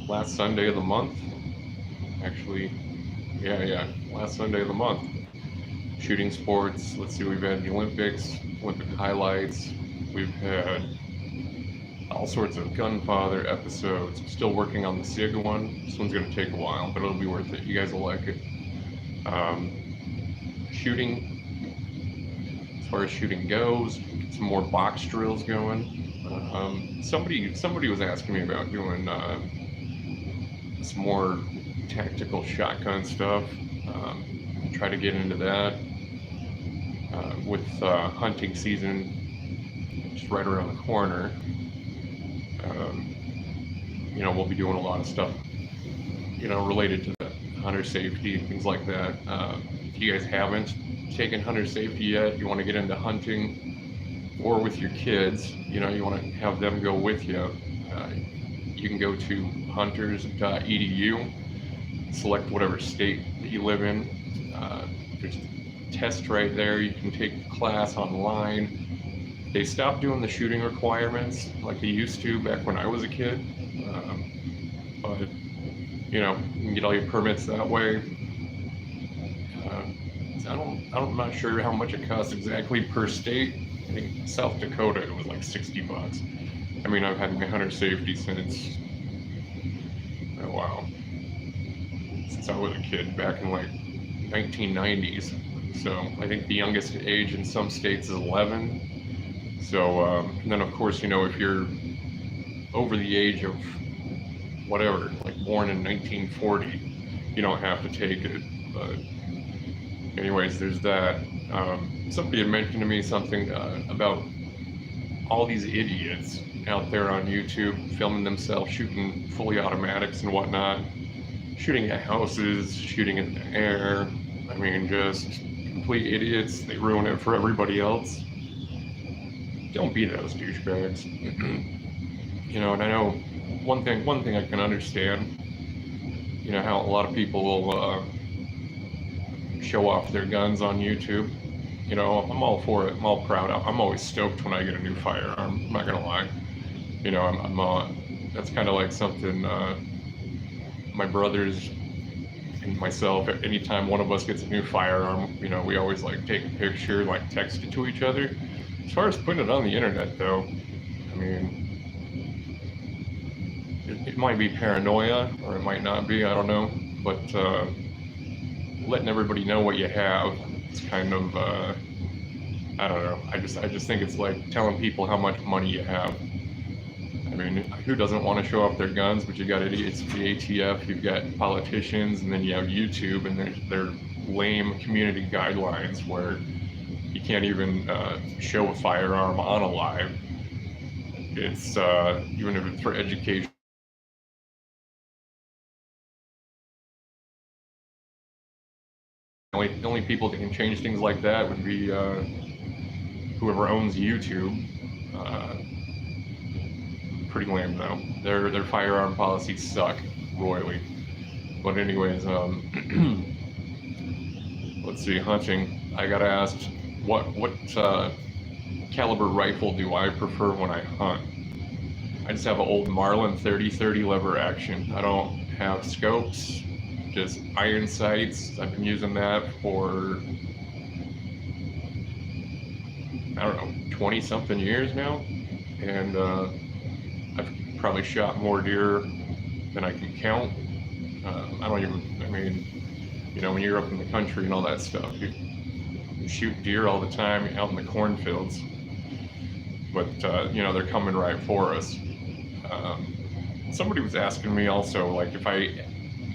last Sunday of the month. Actually, yeah, last Sunday of the month. Shooting sports. Let's see, we've had the Olympics, Olympic highlights. We've had all sorts of Gunfather episodes. Still working on the SIG one. This one's going to take a while, but it'll be worth it. You guys will like it. Shooting, as far as shooting goes, some more box drills going. Somebody was asking me about doing some more tactical shotgun stuff. Try to get into that with hunting season just right around the corner. We'll be doing a lot of stuff, related to the hunter safety and things like that. If you guys haven't taken hunter safety yet, you want to get into hunting, or with your kids, you want to have them go with you. You can go to hunters.edu, select whatever state that you live in. There's a test right there. You can take the class online. They stopped doing the shooting requirements like they used to back when I was a kid. But you can get all your permits that way. I'm not sure how much it costs exactly per state. I think South Dakota it was like $60. I mean, I've had my hunter safety since since I was a kid back in like 1990s. So I think the youngest age in some states is 11. So and then of course, if you're over the age of whatever, like born in 1940, you don't have to take it. But anyways, there's that. Somebody had mentioned to me something about all these idiots out there on YouTube filming themselves shooting fully automatics and whatnot, shooting at houses, shooting in the air. I mean, just complete idiots. They ruin it for everybody else. Don't be those douchebags. And I know one thing I can understand, how a lot of people will show off their guns on YouTube. I'm all for it. I'm all proud. I'm always stoked when I get a new firearm. I'm not gonna lie. That's kind of like something my brothers and myself, anytime one of us gets a new firearm, we always like take a picture, like text it to each other. As far as putting it on the internet though, I mean, it might be paranoia or it might not be, I don't know, but letting everybody know what you have, it's kind of, I don't know, I just think it's like telling people how much money you have. I mean, who doesn't want to show off their guns? But you got idiots, the ATF, you've got politicians, and then you have YouTube, and their lame community guidelines where you can't even show a firearm on a live. It's even if it's for education. The only people that can change things like that would be whoever owns YouTube. Pretty lame though. Their firearm policies suck royally. But anyways, let's see, hunting. I got asked what caliber rifle do I prefer when I hunt. I just have an old Marlin 30-30 lever action. I don't have scopes, just iron sights. I've been using that for, I don't know, 20 something years now. And I've probably shot more deer than I can count. When you're up in the country and all that stuff, you shoot deer all the time out in the cornfields. But, they're coming right for us. Somebody was asking me also, like, if I,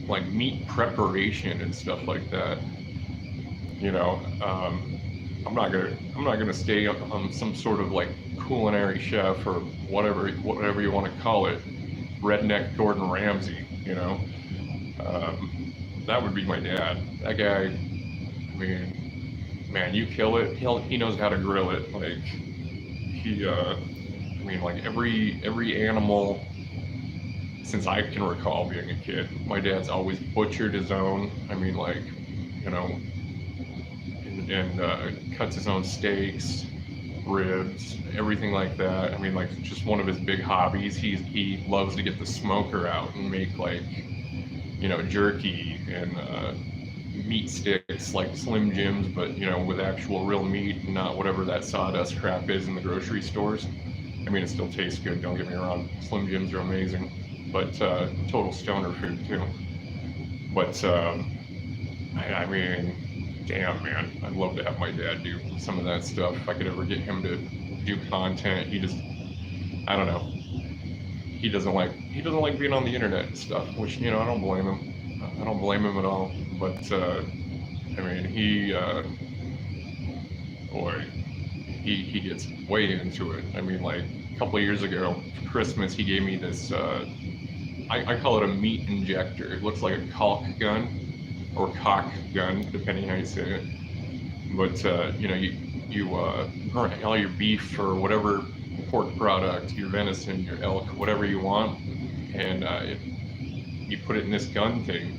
like, meat preparation and stuff like that, I'm not gonna stay on some sort of like culinary chef or whatever you want to call it, redneck Gordon Ramsay. That would be my dad. That guy, I mean, man, you kill it, he knows how to grill it. Like every animal since I can recall being a kid, my dad's always butchered his own. I mean, like, and cuts his own steaks. ribs, everything like that. I mean, like, just one of his big hobbies. He loves to get the smoker out and make, like, you know, jerky and meat sticks, like Slim Jims, but, you know, with actual real meat and not whatever that sawdust crap is in the grocery stores. I mean, it still tastes good, don't get me wrong. Slim Jims are amazing, but total stoner food too. But I mean, damn, man, I'd love to have my dad do some of that stuff. If I could ever get him to do content, he just, I don't know. He doesn't like being on the internet and stuff, which, you know, I don't blame him. I don't blame him at all. But I mean, boy, he gets way into it. I mean, like a couple of years ago for Christmas, he gave me this. I call it a meat injector. It looks like a caulk gun or cock gun, depending how you say it. But you know, you burn all your beef or whatever pork product, your venison, your elk, whatever you want, and you put it in this gun thing.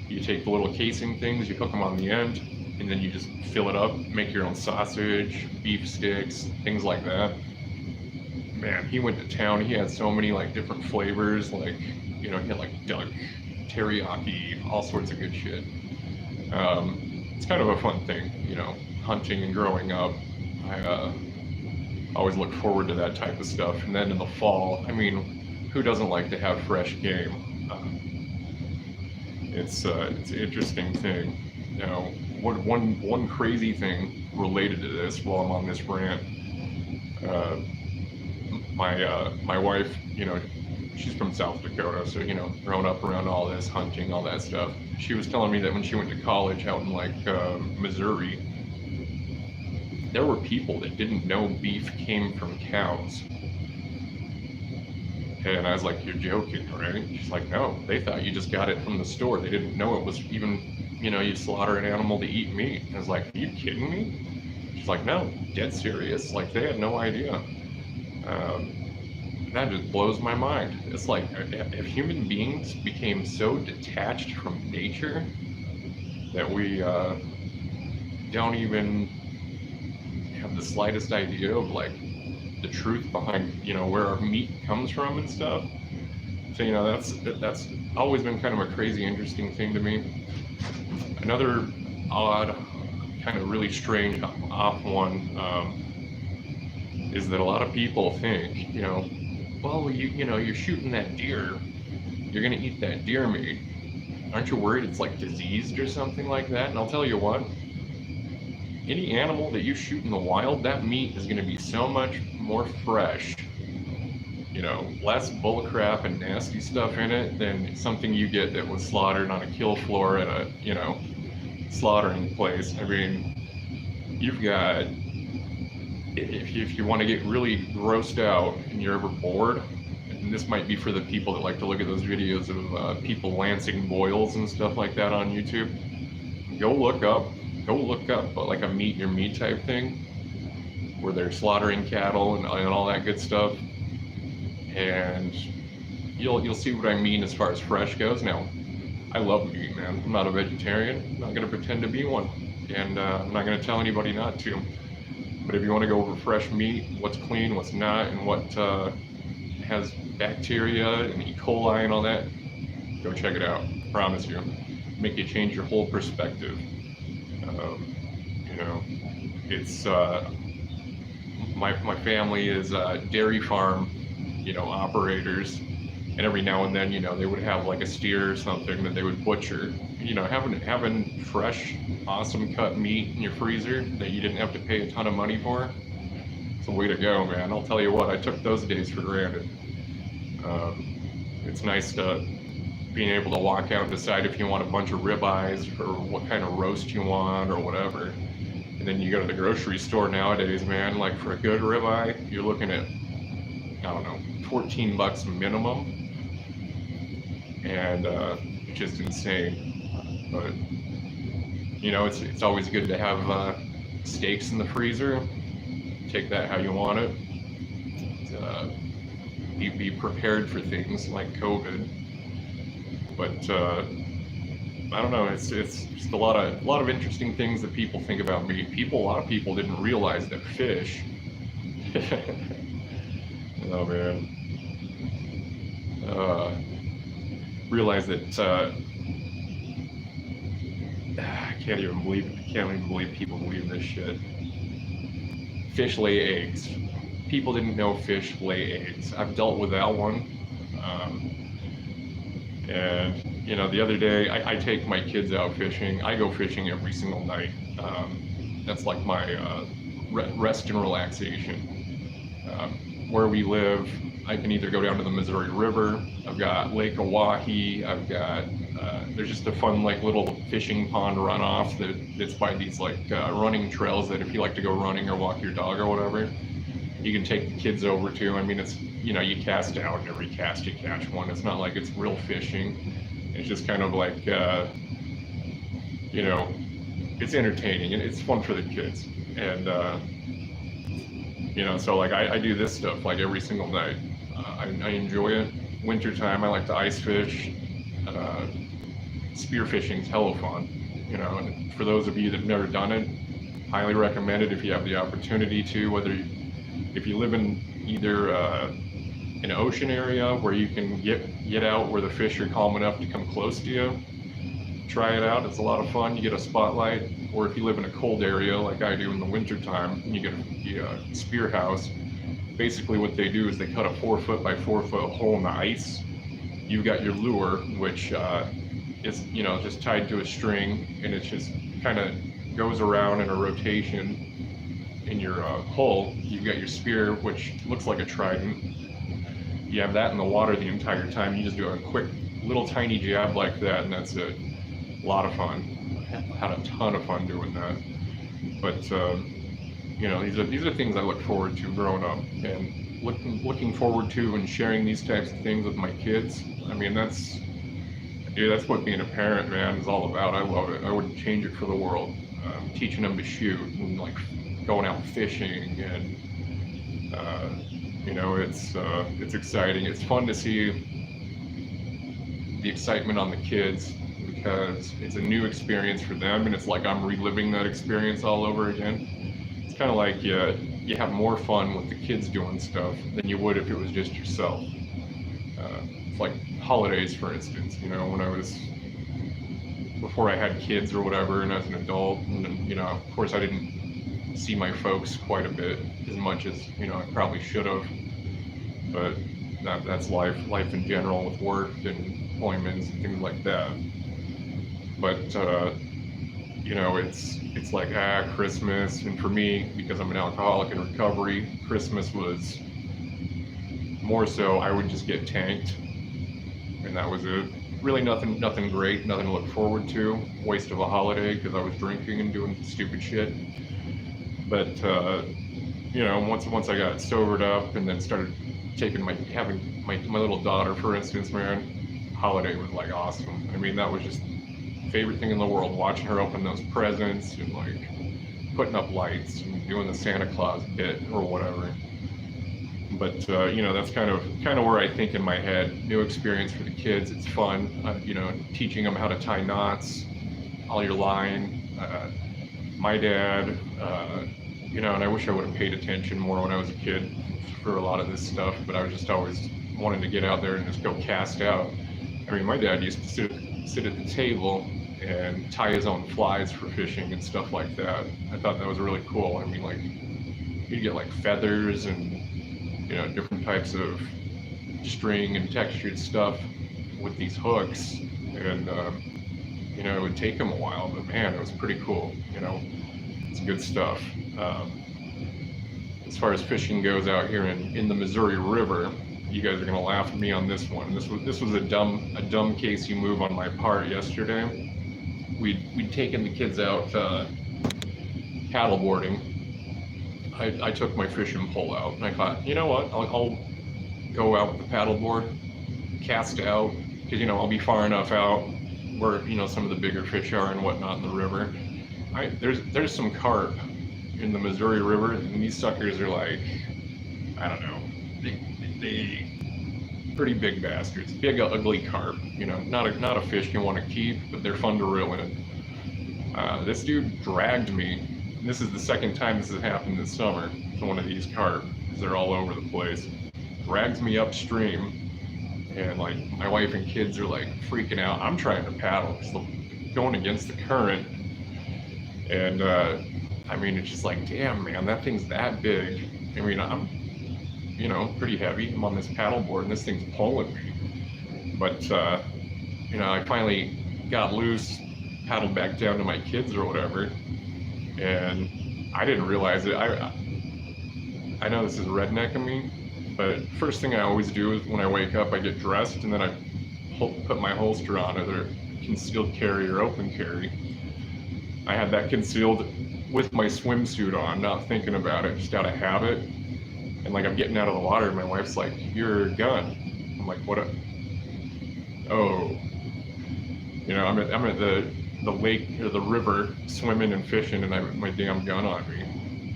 You take the little casing things, you hook them on the end, and then you just fill it up, make your own sausage, beef sticks, things like that. Man, he went to town. He had so many like different flavors, like, you know, he had like duck, teriyaki, all sorts of good shit. It's kind of a fun thing, you know, hunting and growing up. I always look forward to that type of stuff. And then in the fall, I mean, who doesn't like to have fresh game? It's an interesting thing. You know, one crazy thing related to this while I'm on this rant. My wife, you know, she's from South Dakota, so, you know, growing up around all this hunting, all that stuff. She was telling me that when she went to college out in like Missouri, there were people that didn't know beef came from cows. And I was like, you're joking, right? She's like, no, they thought you just got it from the store. They didn't know it was even, you know, you slaughter an animal to eat meat. I was like, are you kidding me? She's like, no, dead serious. Like, they had no idea. That just blows my mind. It's like, if human beings became so detached from nature that we don't even have the slightest idea of like the truth behind, you know, where our meat comes from and stuff. So, you know, that's always been kind of a crazy, interesting thing to me. Another odd, kind of really strange off one is that a lot of people think, you know, well, you know, you're shooting that deer, you're gonna eat that deer meat. Aren't you worried it's like diseased or something like that? And I'll tell you what, any animal that you shoot in the wild, that meat is gonna be so much more fresh, you know, less bullcrap and nasty stuff in it than something you get that was slaughtered on a kill floor at a, you know, slaughtering place. I mean, you've got, if you want to get really grossed out and you're ever bored, and this might be for the people that like to look at those videos of people lancing boils and stuff like that on YouTube, go look up like a meat your meat type thing where they're slaughtering cattle and all that good stuff, and you'll see what I mean as far as fresh goes. Now, I love meat, man. I'm not a vegetarian. I'm not going to pretend to be one, and I'm not going to tell anybody not to. But if you want to go over fresh meat, what's clean, what's not, and what has bacteria and E. coli and all that, go check it out. I promise you, make you change your whole perspective. You know, it's my family is dairy farm, you know, operators, and every now and then, you know, they would have like a steer or something that they would butcher. You know, having fresh, awesome cut meat in your freezer that you didn't have to pay a ton of money for, it's a way to go, man. I'll tell you what, I took those days for granted. It's nice to being able to walk out and decide if you want a bunch of ribeyes or what kind of roast you want or whatever. And then you go to the grocery store nowadays, man, like for a good ribeye, you're looking at, I don't know, $14 minimum. And it's just insane. But, you know, it's always good to have steaks in the freezer. Take that how you want it. Be prepared for things like COVID. But I don't know. It's just a lot of interesting things that people think about meat. A lot of people didn't realize that fish Oh man. Realize that I can't even believe people believe this shit. Fish lay eggs. People didn't know fish lay eggs. I've dealt with that one. And you know, the other day I take my kids out fishing. I go fishing every single night. That's like my rest and relaxation. Where we live, I can either go down to the Missouri River. I've got Lake Oahe. I've got there's just a fun like little fishing pond runoff that's by these like running trails that if you like to go running or walk your dog or whatever, you can take the kids over to. I mean, it's, you know, you cast out and every cast you catch one. It's not like it's real fishing. It's just kind of like, you know, it's entertaining and it's fun for the kids. And, you know, so like I do this stuff like every single night. I enjoy it. Wintertime, I like to ice fish. Spear fishing's hella fun, you know, and for those of you that have never done it, highly recommend it if you have the opportunity to, if you live in either an ocean area where you can get out where the fish are calm enough to come close to you. Try it out, it's a lot of fun. You get a spotlight. Or if you live in a cold area like I do in the winter time, and you get a spear house. Basically what they do is they cut a 4-foot by 4-foot hole in the ice. You've got your lure, which is, you know, just tied to a string, and it just kind of goes around in a rotation in your hull. You've got your spear, which looks like a trident. You have that in the water the entire time. You just do a quick little tiny jab like that, and that's it. A lot of fun. Had a ton of fun doing that. But you know, these are things I look forward to growing up, and looking forward to and sharing these types of things with my kids. I mean, that's what being a parent, man, is all about. I love it. I wouldn't change it for the world. Teaching them to shoot and like going out fishing, and you know, it's exciting. It's fun to see the excitement on the kids because it's a new experience for them, and it's like I'm reliving that experience all over again. It's kind of like you have more fun with the kids doing stuff than you would if it was just yourself. It's like holidays, for instance. You know, before I had kids or whatever, and as an adult, and you know, of course, I didn't see my folks quite a bit as much as, you know, I probably should have. But that's life in general with work and appointments and things like that. But you know, it's like Christmas, and for me, because I'm an alcoholic in recovery, Christmas was more so I would just get tanked, and that was it. Really nothing great, nothing to look forward to. Waste of a holiday because I was drinking and doing stupid shit. But you know, once I got sobered up and then started having my little daughter, for instance, man, holiday was like awesome. I mean, that was just favorite thing in the world, watching her open those presents and like putting up lights and doing the Santa Claus bit or whatever. But you know, that's kind of where I think in my head. New experience for the kids. It's fun. You know, teaching them how to tie knots, all your line. My dad, you know, and I wish I would have paid attention more when I was a kid for a lot of this stuff, but I was just always wanting to get out there and just go cast out. I mean, my dad used to sit at the table and tie his own flies for fishing and stuff like that. I thought that was really cool. I mean, like, you'd get like feathers and, you know, different types of string and textured stuff with these hooks, and you know, it would take him a while, but man, it was pretty cool. You know, it's good stuff. As far as fishing goes out here in the Missouri River, you guys are gonna laugh at me on this one. This was a dumb case you move on my part yesterday. We'd taken the kids out paddle boarding. I took my fishing pole out and I thought, you know what, I'll go out with the paddle board, cast out, because, you know, I'll be far enough out where, you know, some of the bigger fish are and whatnot in the river. There's some carp in the Missouri River, and these suckers are like, I don't know, they pretty big bastards, big ugly carp. You know, not a fish you want to keep, but they're fun to reel in. This dude dragged me. This is the second time this has happened this summer to one of these carp. because they're all over the place. Drags me upstream, and like my wife and kids are like freaking out. I'm trying to paddle, so going against the current, and I mean, it's just like, damn, man, that thing's that big. I mean, I'm, you know, pretty heavy. I'm on this paddleboard, and this thing's pulling me. But you know, I finally got loose, paddled back down to my kids or whatever, and I didn't realize it. I know this is redneck of me, but first thing I always do is when I wake up, I get dressed, and then I put my holster on, either concealed carry or open carry. I had that concealed with my swimsuit on, not thinking about it, just out of habit. And like I'm getting out of the water, and my wife's like, "Your gun." I'm like, "What? Oh, you know, I'm at the lake or the river swimming and fishing, and I have my damn gun on me."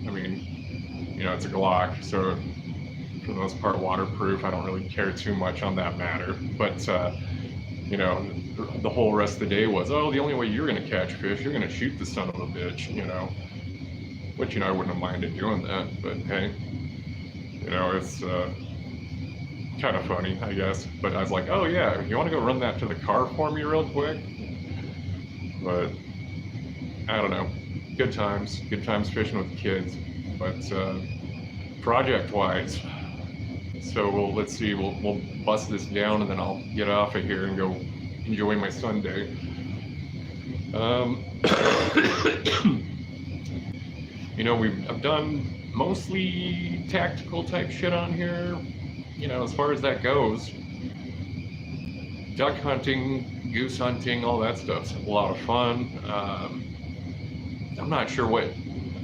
I mean, you know, it's a Glock, so for the most part waterproof. I don't really care too much on that matter. But you know, the whole rest of the day was, oh, the only way you're gonna catch fish, you're gonna shoot the son of a bitch, you know. Which, you know, I wouldn't have minded doing that, but hey, you know, it's kind of funny, I guess. But I was like, oh yeah, you want to go run that to the car for me real quick? But I don't know, good times fishing with the kids. But project-wise, so let's see, we'll bust this down, and then I'll get off of here and go enjoy my Sunday. You know, I've done mostly tactical type shit on here, you know, as far as that goes. Duck hunting, goose hunting, all that stuff's a lot of fun. I'm not sure what,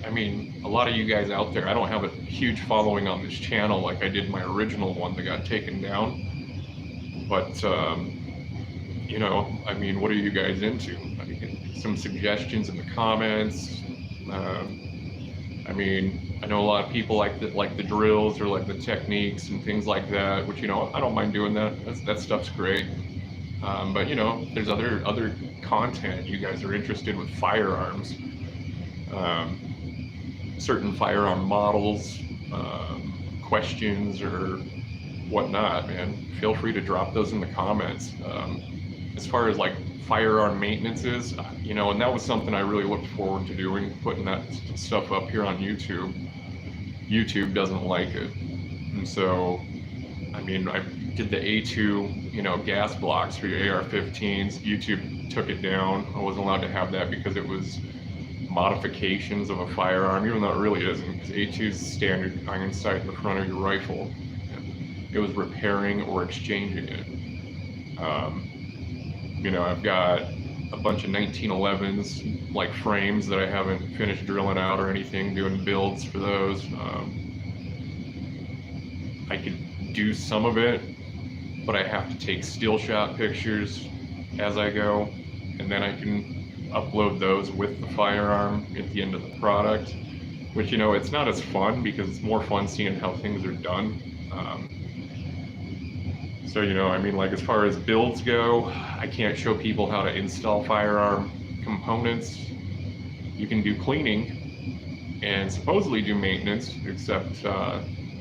I mean, a lot of you guys out there, I don't have a huge following on this channel like I did my original one that got taken down. But, you know, I mean, what are you guys into? I mean, some suggestions in the comments. I mean, I know a lot of people like the drills or like the techniques and things like that, which, you know, I don't mind doing that. That stuff's great. But you know, there's other content you guys are interested with firearms, certain firearm models, questions or whatnot. Man, feel free to drop those in the comments. As far as like firearm maintenance is, you know, and that was something I really looked forward to doing, putting that stuff up here on YouTube. YouTube doesn't like it, and so, I mean, I did the A2, you know, gas blocks for your AR-15s. YouTube took it down. I wasn't allowed to have that because it was modifications of a firearm, even though it really isn't, because A2 is standard iron sight in the front of your rifle. It was repairing or exchanging it. You know, I've got a bunch of 1911s, like frames that I haven't finished drilling out or anything, doing builds for those. I could do some of it, but I have to take still shot pictures as I go, and then I can upload those with the firearm at the end of the product, which, you know, it's not as fun because it's more fun seeing how things are done. So, you know, I mean, like as far as builds go, I can't show people how to install firearm components. You can do cleaning and supposedly do maintenance, except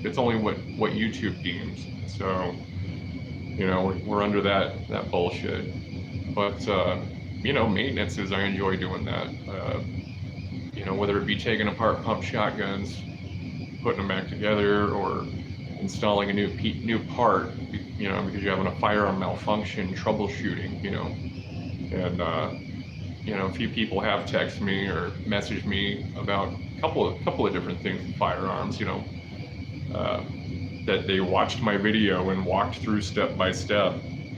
it's only what YouTube deems. So, you know, we're under that bullshit. But you know, maintenance is, I enjoy doing that. You know, whether it be taking apart pump shotguns, putting them back together, or installing a new part, you know, because you're having a firearm malfunction, troubleshooting, you know. And you know, a few people have texted me or messaged me about a couple of different things with firearms, you know, that they watched my video and walked through step by step,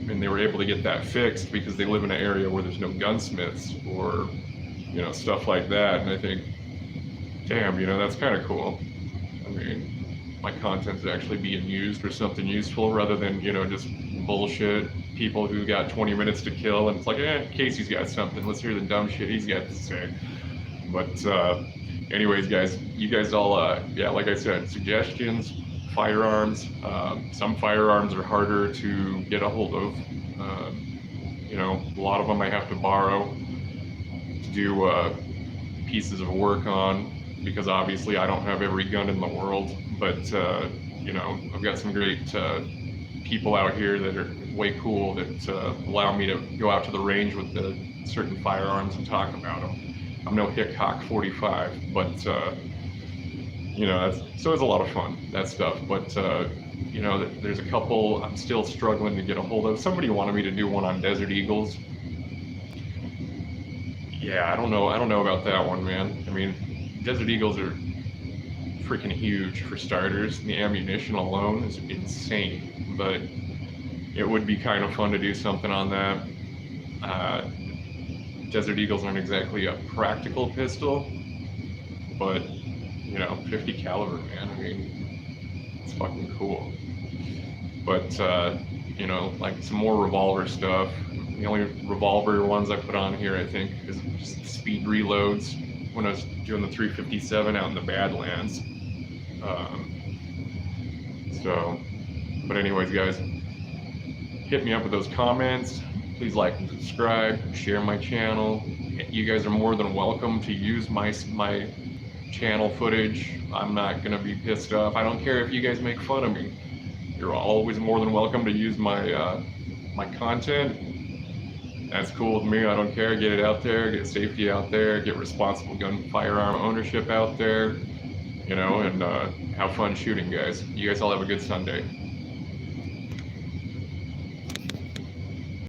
and they were able to get that fixed because they live in an area where there's no gunsmiths or, you know, stuff like that. And I think, damn, you know, that's kind of cool. I mean, my content's actually being used for something useful rather than, you know, just bullshit people who got 20 minutes to kill, and it's like, Casey's got something, let's hear the dumb shit he's got to say. But anyways, guys, you guys all, yeah, like I said, suggestions, firearms. Some firearms are harder to get a hold of. You know, a lot of them I have to borrow to do pieces of work on, because obviously I don't have every gun in the world. But you know, I've got some great people out here that are way cool that allow me to go out to the range with the certain firearms and talk about them. I'm no Hickok 45, but you know, so it's a lot of fun, that stuff. But you know, there's a couple I'm still struggling to get a hold of. Somebody wanted me to do one on Desert Eagles. Yeah, I don't know about that one, man. I mean, Desert Eagles are freaking huge for starters. The ammunition alone is insane, but it would be kind of fun to do something on that. Uh, Desert Eagles aren't exactly a practical pistol, but you know, 50 caliber, man. I mean, it's fucking cool. But you know, like some more revolver stuff. The only revolver ones I put on here, I think, is just speed reloads when I was doing the 357 out in the Badlands. So, but anyways, guys, hit me up with those comments. Please like and subscribe, share my channel. You guys are more than welcome to use my channel footage. I'm not gonna be pissed off. I don't care if you guys make fun of me. You're always more than welcome to use my my content. That's cool with me. I don't care. Get it out there. Get safety out there. Get responsible firearm ownership out there. You know, and have fun shooting, guys. You guys all have a good Sunday.